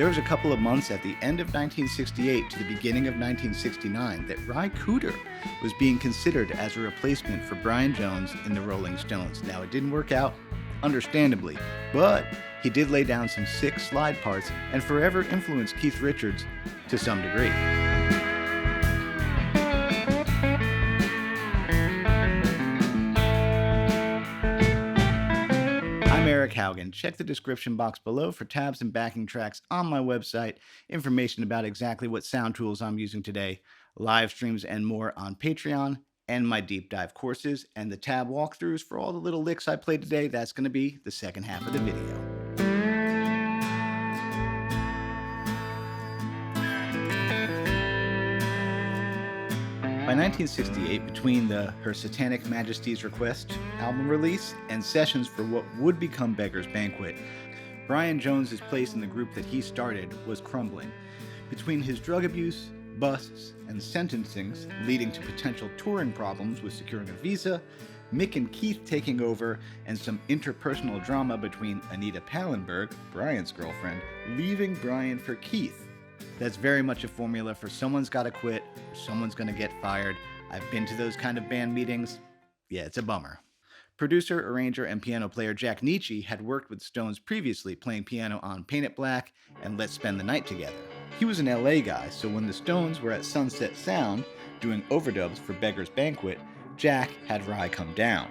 was a couple of months at the end of 1968 to the beginning of 1969 that Ry Cooder was being considered as a replacement for Brian Jones in the Rolling Stones. Now, it didn't work out, understandably, but he did lay down some sick slide parts and forever influenced Keith Richards to some degree. I'm Eric Haugen. Check the description box below for tabs and backing tracks on my website, information about exactly what sound tools I'm using today, live streams and more on Patreon, and my deep dive courses, and the tab walkthroughs for all the little licks I played today. That's going to be the second half of the video. By 1968, between the Her Satanic Majesty's Request album release and sessions for what would become Beggar's Banquet, Brian Jones's place in the group that he started was crumbling. Between his drug abuse, busts, and sentencings leading to potential touring problems with securing a visa, Mick and Keith taking over, and some interpersonal drama between Anita Pallenberg, Brian's girlfriend, leaving Brian for Keith. That's very much a formula for someone's gotta quit, or someone's gonna get fired. I've been to those kind of band meetings. Yeah, it's a bummer. Producer, arranger, and piano player Jack Nitzsche had worked with Stones previously, playing piano on Paint It Black and Let's Spend the Night Together. He was an LA guy, so when the Stones were at Sunset Sound doing overdubs for Beggar's Banquet, Jack had Ry come down.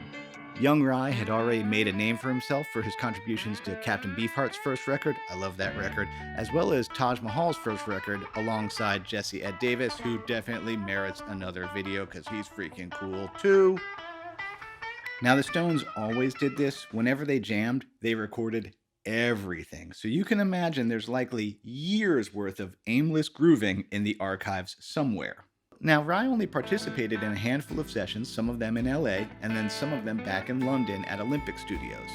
Young Ry had already made a name for himself for his contributions to Captain Beefheart's first record, I love that record, as well as Taj Mahal's first record alongside Jesse Ed Davis, who definitely merits another video because he's freaking cool too. Now, the Stones always did this. Whenever they jammed, they recorded everything. So you can imagine there's likely years worth of aimless grooving in the archives somewhere. Now, Ry only participated in a handful of sessions, some of them in LA, and then some of them back in London at Olympic Studios.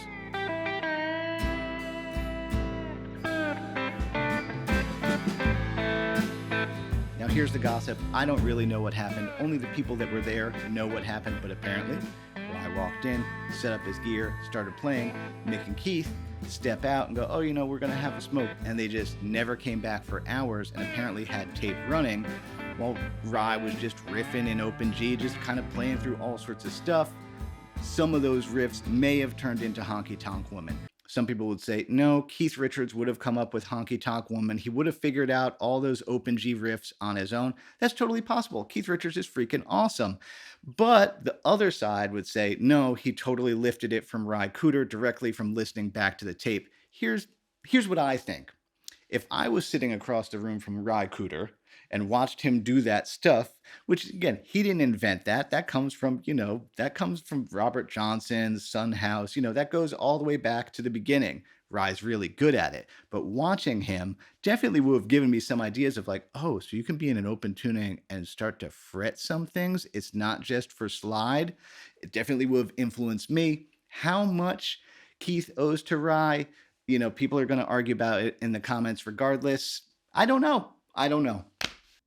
Now, here's the gossip. I don't really know what happened. Only the people that were there know what happened, but apparently, Ry walked in, set up his gear, started playing. Mick and Keith step out and go, oh, we're going to have a smoke. And they just never came back for hours and apparently had tape running while Ry was just riffing in open G, just kind of playing through all sorts of stuff. Some of those riffs may have turned into Honky Tonk Woman. Some people would say, no, Keith Richards would have come up with Honky Tonk Woman. He would have figured out all those open G riffs on his own. That's totally possible. Keith Richards is freaking awesome. But the other side would say, no, he totally lifted it from Ry Cooder directly from listening back to the tape. Here's what I think. If I was sitting across the room from Ry Cooder and watched him do that stuff, which again, he didn't invent that. That comes from, Robert Johnson's Son House. That goes all the way back to the beginning. Ry's really good at it. But watching him definitely would have given me some ideas of like, oh, so you can be in an open tuning and start to fret some things. It's not just for slide. It definitely would have influenced me. How much Keith owes to Ry, people are going to argue about it in the comments regardless. I don't know.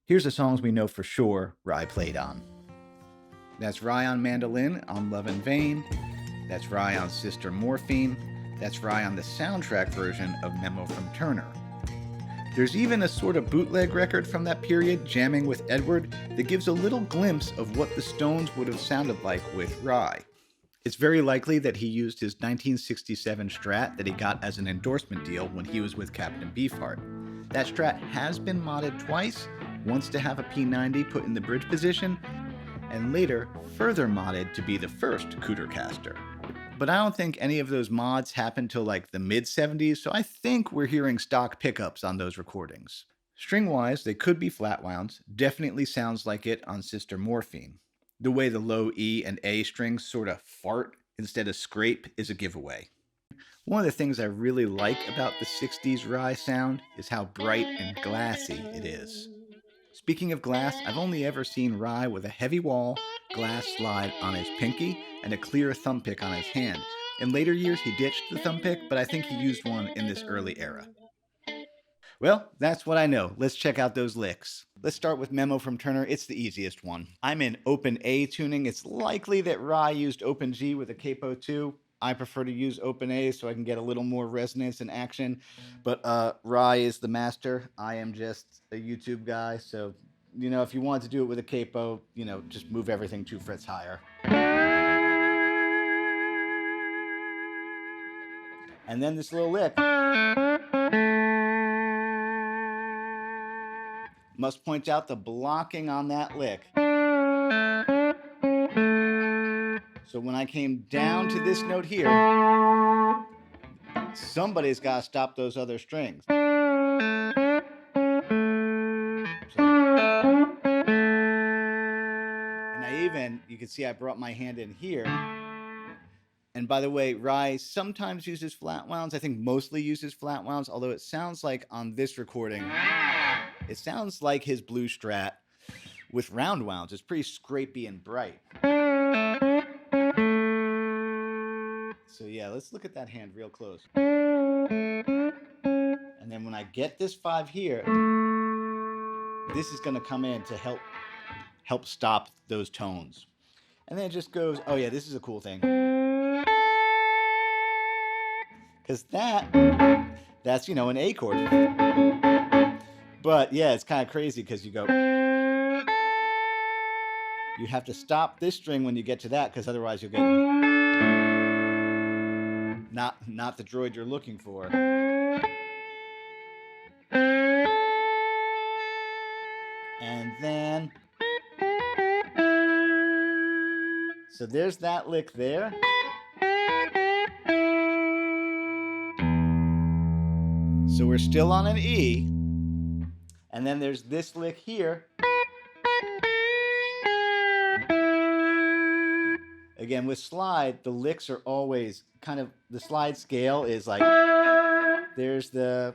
Here's the songs we know for sure Ry played on. That's Ry on mandolin on Love in Vain. That's Ry on Sister Morphine. That's Ry on the soundtrack version of Memo from Turner. There's even a sort of bootleg record from that period, Jamming with Edward, that gives a little glimpse of what the Stones would have sounded like with Ry. It's very likely that he used his 1967 Strat that he got as an endorsement deal when he was with Captain Beefheart. That Strat has been modded twice, once to have a P90 put in the bridge position, and later further modded to be the first Coodercaster. But I don't think any of those mods happened till like the mid-70s, so I think we're hearing stock pickups on those recordings. String-wise, they could be flat wounds, definitely sounds like it on Sister Morphine. The way the low E and A strings sort of fart instead of scrape is a giveaway. One of the things I really like about the 60s Ry sound is how bright and glassy it is. Speaking of glass, I've only ever seen Ry with a heavy wall, glass slide on his pinky, and a clear thumb pick on his hand. In later years, he ditched the thumb pick, but I think he used one in this early era. Well, that's what I know. Let's check out those licks. Let's start with Memo from Turner. It's the easiest one. I'm in open A tuning. It's likely that Ry used open G with a capo too. I prefer to use open A so I can get a little more resonance and action. But Ry is the master. I am just a YouTube guy. So, you know, if you want to do it with a capo, you know, just move everything 2 frets higher. And then this little lick. Must point out the blocking on that lick. So when I came down to this note here, somebody's got to stop those other strings. So, and I even, you can see I brought my hand in here. And by the way, Ry sometimes uses flat wounds. I think mostly uses flat wounds, although it sounds like on this recording, it sounds like his blue strat with round wounds. It's pretty scrapey and bright. So yeah, let's look at that hand real close. And then when I get this 5 here, this is going to come in to help stop those tones. And then it just goes, oh yeah, this is a cool thing. Because that's, you know, an A chord. But yeah, it's kind of crazy because you go, you have to stop this string when you get to that, because otherwise you'll get not the droid you're looking for. And then, so there's that lick there. So we're still on an E. And then there's this lick here. Again, with slide, the licks are always kind of, the slide scale is like, there's the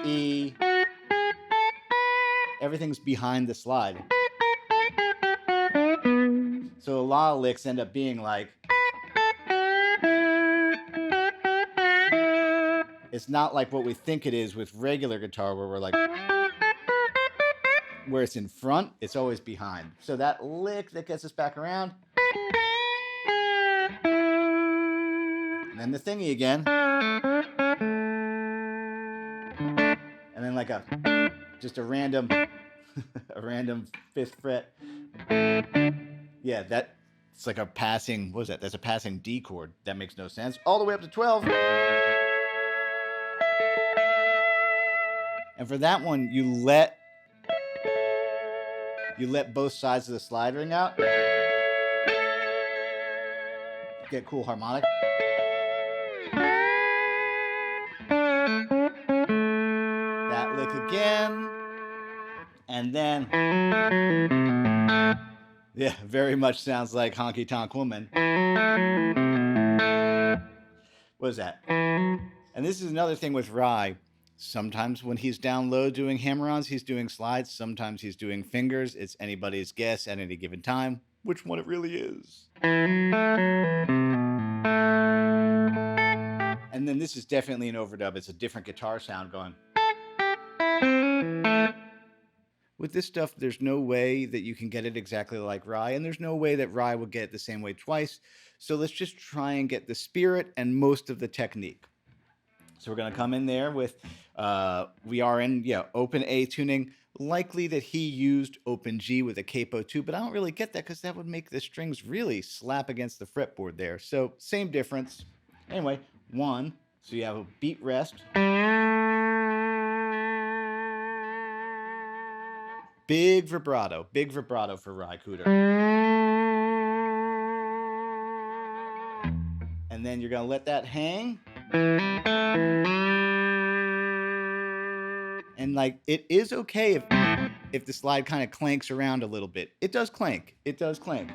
E. Everything's behind the slide. So a lot of licks end up being like, it's not like what we think it is with regular guitar where we're like, where it's in front, it's always behind. So that lick that gets us back around. And then the thingy again. And then like just a random, a random 5th fret. Yeah, it's like a passing, what was that? That's a passing D chord. That makes no sense. All the way up to 12. And for that one, you let both sides of the slide ring out. Get cool harmonic. That lick again. And then, yeah, very much sounds like Honky Tonk Woman. What is that? And this is another thing with Ry. Sometimes when he's down low doing hammer-ons, he's doing slides. Sometimes he's doing fingers. It's anybody's guess at any given time which one it really is. And then this is definitely an overdub. It's a different guitar sound going. With this stuff, there's no way that you can get it exactly like Ry, and there's no way that Ry will get it the same way twice. So let's just try and get the spirit and most of the technique. So we're going to come in there with, we are in, open A tuning. Likely that he used open G with a capo too, but I don't really get that because that would make the strings really slap against the fretboard there. So same difference. Anyway, 1. So you have a beat rest. Big vibrato for Ry Cooder. And then you're going to let that hang. And like, it is okay if the slide kind of clanks around a little bit. It does clank. It does clank.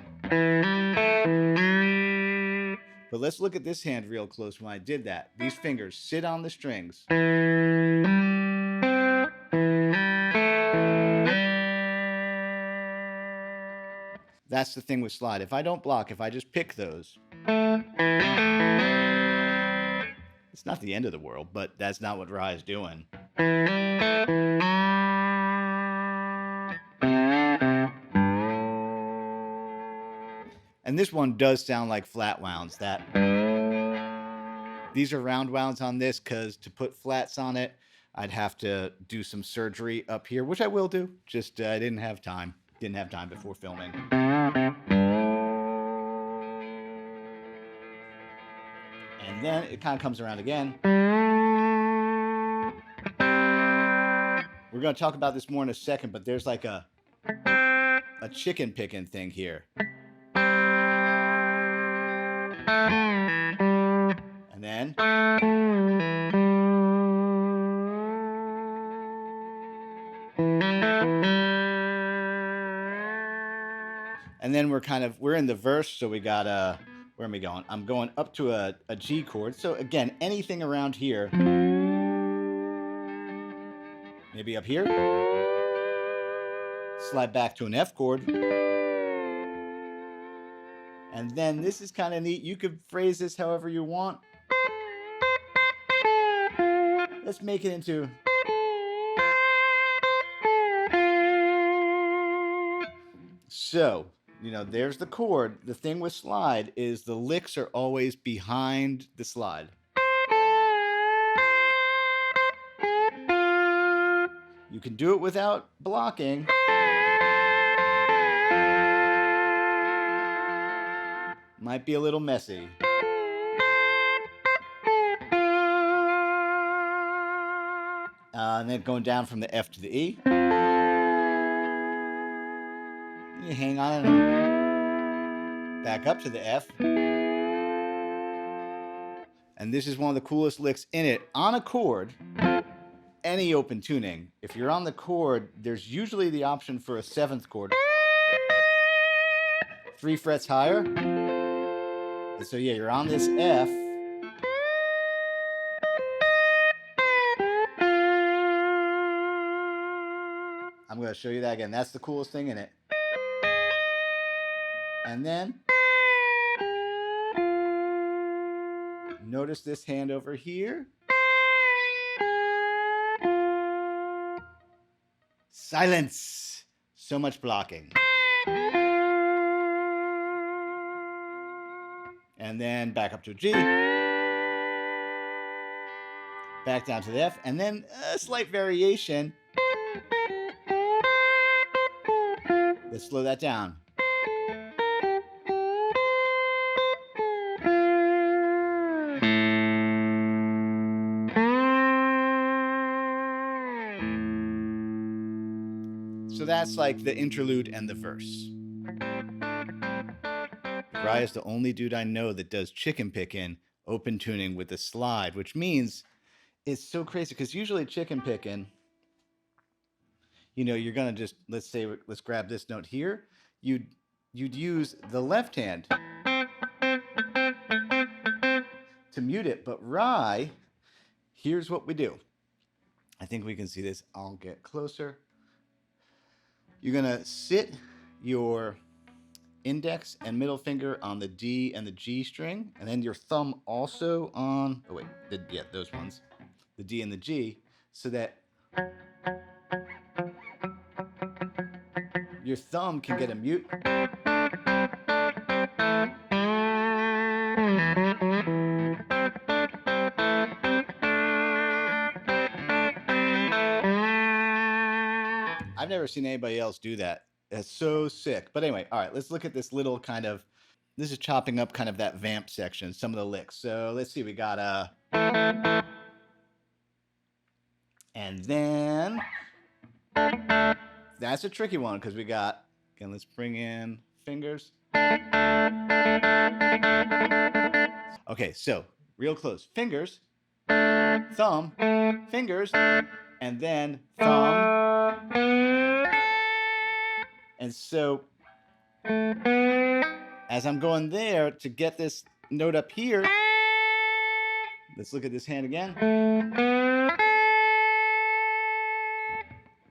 But let's look at this hand real close when I did that. These fingers sit on the strings. That's the thing with slide. If I don't block, if I just pick those, it's not the end of the world, but that's not what Ry is doing. And And this one does sound like flat wounds. These are round wounds on this because to put flats on it, I'd have to do some surgery up here, which I will do. Just I didn't have time. Didn't have time before filming. And then it kind of comes around again. We're going to talk about this more in a second, but there's like a chicken picking thing here. And then we're in the verse, so we got where am I going? I'm going up to a G chord. So again, anything around here. Maybe up here. Slide back to an F chord. And then this is kind of neat. You could phrase this however you want. Let's make it into... So, you know, there's the chord. The thing with slide is the licks are always behind the slide. You can do it without blocking. Might be a little messy. And then going down from the F to the E. You hang on and back up to the F. And this is one of the coolest licks in it. On a chord, any open tuning, if you're on the chord, there's usually the option for a 7th chord. 3 frets higher. And so yeah, you're on this F. I'm going to show you that again. That's the coolest thing in it. And then notice this hand over here. Silence. So much blocking. And then back up to a G. Back down to the F. And then a slight variation. Let's slow that down. So that's like the interlude and the verse. Ry is the only dude I know that does chicken picking, open tuning with a slide, which means it's so crazy because usually chicken picking, you know, you're going to just, let's grab this note here. You'd use the left hand to mute it. But Ry, here's what we do. I think we can see this. I'll get closer. You're going to sit your index and middle finger on the D and the G string, and then your thumb also on, oh wait, those ones, the D and the G, so that your thumb can get a mute. I've never seen anybody else do that. That's so sick. But anyway, all right, let's look at this little kind of, this is chopping up kind of that vamp section, some of the licks. So let's see, we got a, and then that's a tricky one because we got, again, let's bring in fingers. Okay, so real close. Fingers, thumb, fingers, and then thumb. And so as I'm going there to get this note up here, let's look at this hand again.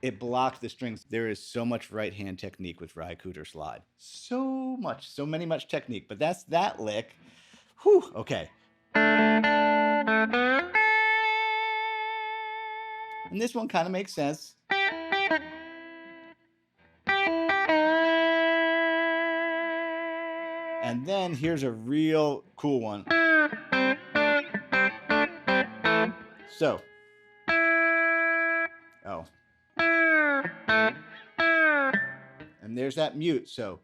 It blocked the strings. There is so much right hand technique with Ry Cooder slide. So much technique, but that's that lick. Whew, okay. And this one kind of makes sense. And And then here's a real cool one. So, oh. And there's that mute, so.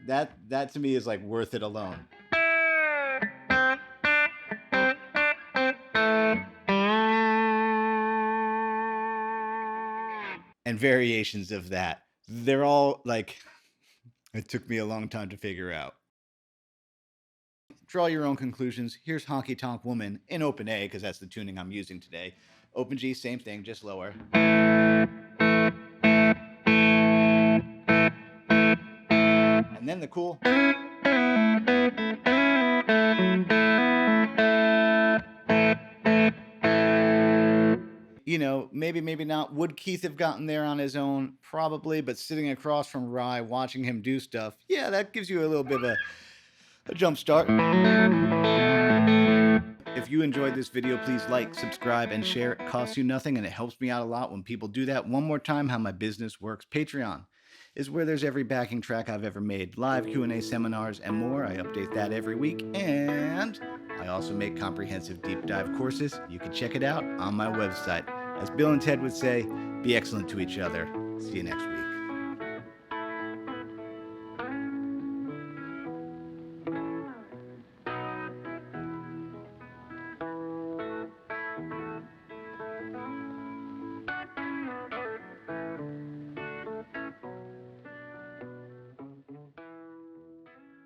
That to me is like worth it alone. And variations of that. They're all like, it took me a long time to figure out. Draw your own conclusions. Here's Honky Tonk Woman in open A, because that's the tuning I'm using today. Open G, same thing, just lower. And then the cool. You know, maybe not. Would Keith have gotten there on his own? Probably, but sitting across from Ry, watching him do stuff, yeah, that gives you a little bit of a jump start. If you enjoyed this video, please like, subscribe, and share. It costs you nothing, and it helps me out a lot when people do that. One more time, how my business works. Patreon is where there's every backing track I've ever made, live Q&A seminars, and more. I update that every week, and I also make comprehensive deep dive courses. You can check it out on my website. As Bill and Ted would say, be excellent to each other. See you next week.